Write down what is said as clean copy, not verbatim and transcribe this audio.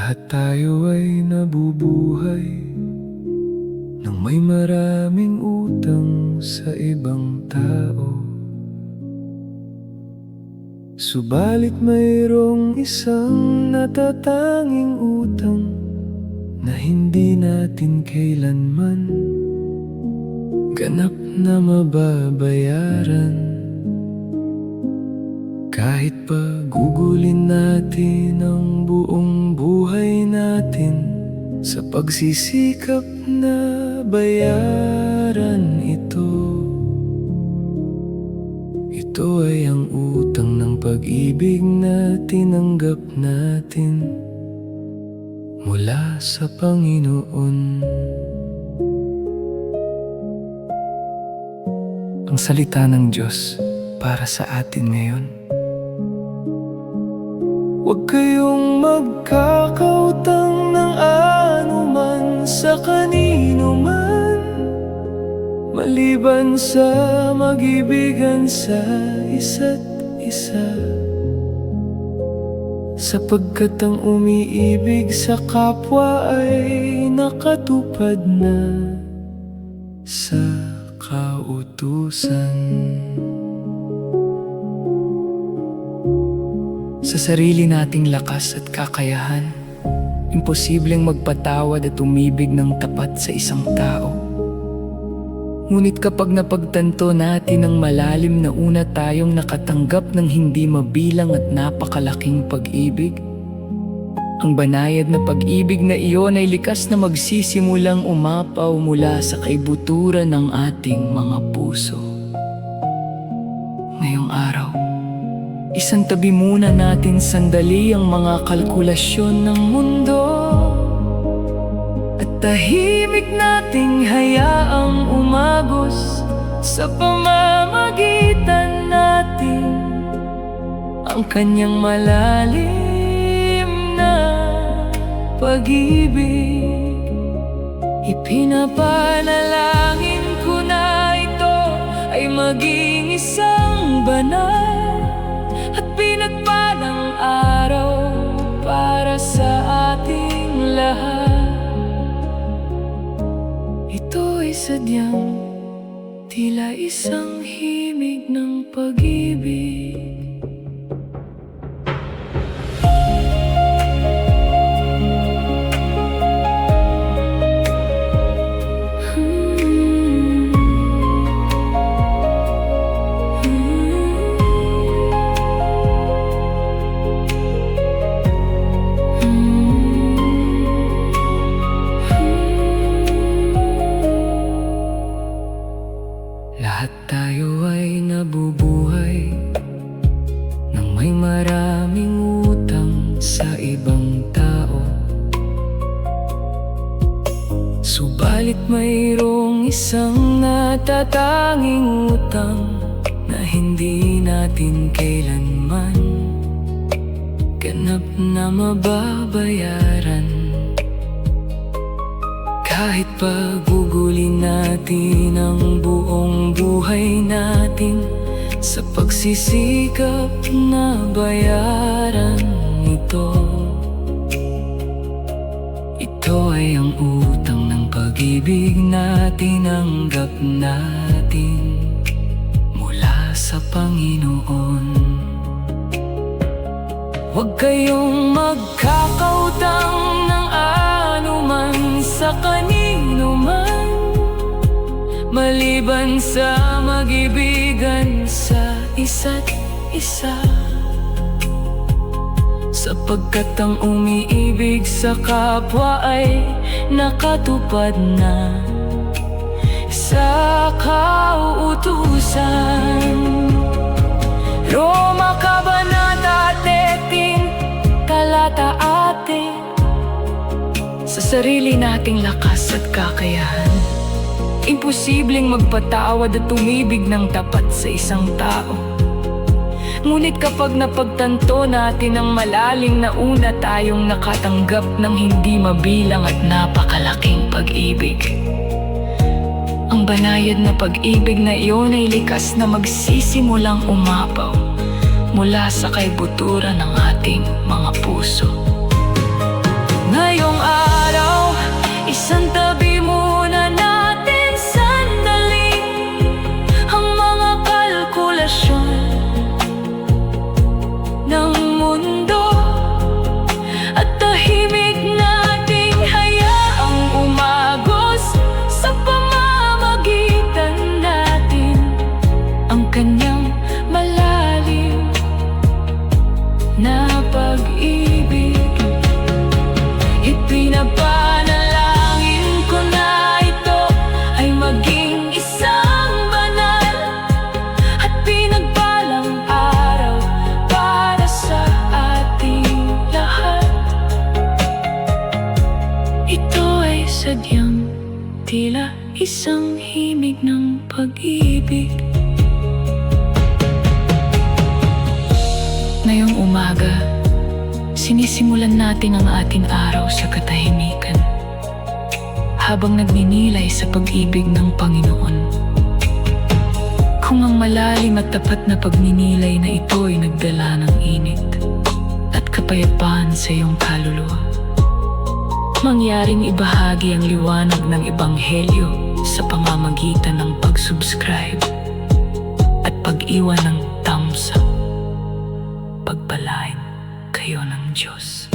Lahat tayo ay nabubuhay nang may maraming utang sa ibang tao. Subalit mayroong isang natatanging utang na hindi natin kailanman ganap na mababayaran. Kahit pagugulin natin ang buong buhay natin sa pagsisikap na bayaran ito. Ito ay ang utang ng pag-ibig na tinanggap natin mula sa Panginoon. Ang salita ng Diyos para sa atin ngayon. Huwag kayong magkakautang ng anuman sa kanino man, maliban sa mag-ibigan sa isa't isa. Sapagkat ang umiibig sa kapwa ay nakatupad na sa kautusan. Sa sarili nating lakas at kakayahan, imposibleng magpatawad at umibig ng tapat sa isang tao. Ngunit kapag napagtanto natin ang malalim na una tayong nakatanggap ng hindi mabilang at napakalaking pag-ibig, ang banayad na pag-ibig na iyon ay likas na magsisimulang umapaw mula sa kaibuturan ng ating mga puso. Ngayong araw, isantabi muna natin sandali ang mga kalkulasyon ng mundo at tahimik nating hayaang umagos sa pamamagitan natin ang kanyang malalim na pag-ibig. Ipinapanalangin ko na ito ay maging isang banal at pinagpalang araw para sa ating lahat. Ito ay sadyang tila isang himig ng pag-ibig. Lahat tayo ay nabubuhay nang may maraming utang sa ibang tao. Subalit mayroong isang natatanging utang na hindi natin kailanman ganap na mababayaran. Kahit pagugulin natin ang buong buhay natin sa pagsisikap na bayaran ito. Ito ay ang utang ng pag-ibig na tinanggap natin mula sa Panginoon. Huwag kayong magkakautang ng anuman sa kanino man, maliban sa mag-ibigan sa isa't isa. Sapagkat ang umiibig sa kapwa ay nakatupad na sa kautusan. Roma Kabanata 13, talata 4. Sa sarili nating lakas at kakayahan, imposibleng magpatawad at umibig ng tapat sa isang tao. Ngunit kapag napagtanto natin ang malalim na una tayong nakatanggap ng hindi mabilang at napakalaking pag-ibig, ang banayad na pag-ibig na iyon ay likas na magsisimulang umapaw mula sa kaibuturan ng ating mga puso. Isang tabi muna natin sandali ang mga kalkulasyon ng mundo, at tahimik nating hayaang umagos sa pamamagitan natin ang kanyang malalim na pag-ibig. Ipinapanalangin ko na ito ay maging isang banal at pinagpalang araw para sa ating lahat. Ito ay sadyang tila isang himig ng pag-ibig. Ngayong umaga, sinisimulan natin ang ating araw sa katahimikan, habang nagninilay sa pag-ibig ng Panginoon. Kung ang malalim at tapat na pagninilay na ito ay nagdala ng init at kapayapaan sa iyong kaluluwa, mangyaring ibahagi ang liwanag ng Ebanghelyo sa pamamagitan ng pag-subscribe at pag-iwan ng thumbs up. Pagpalain kayo ng Diyos.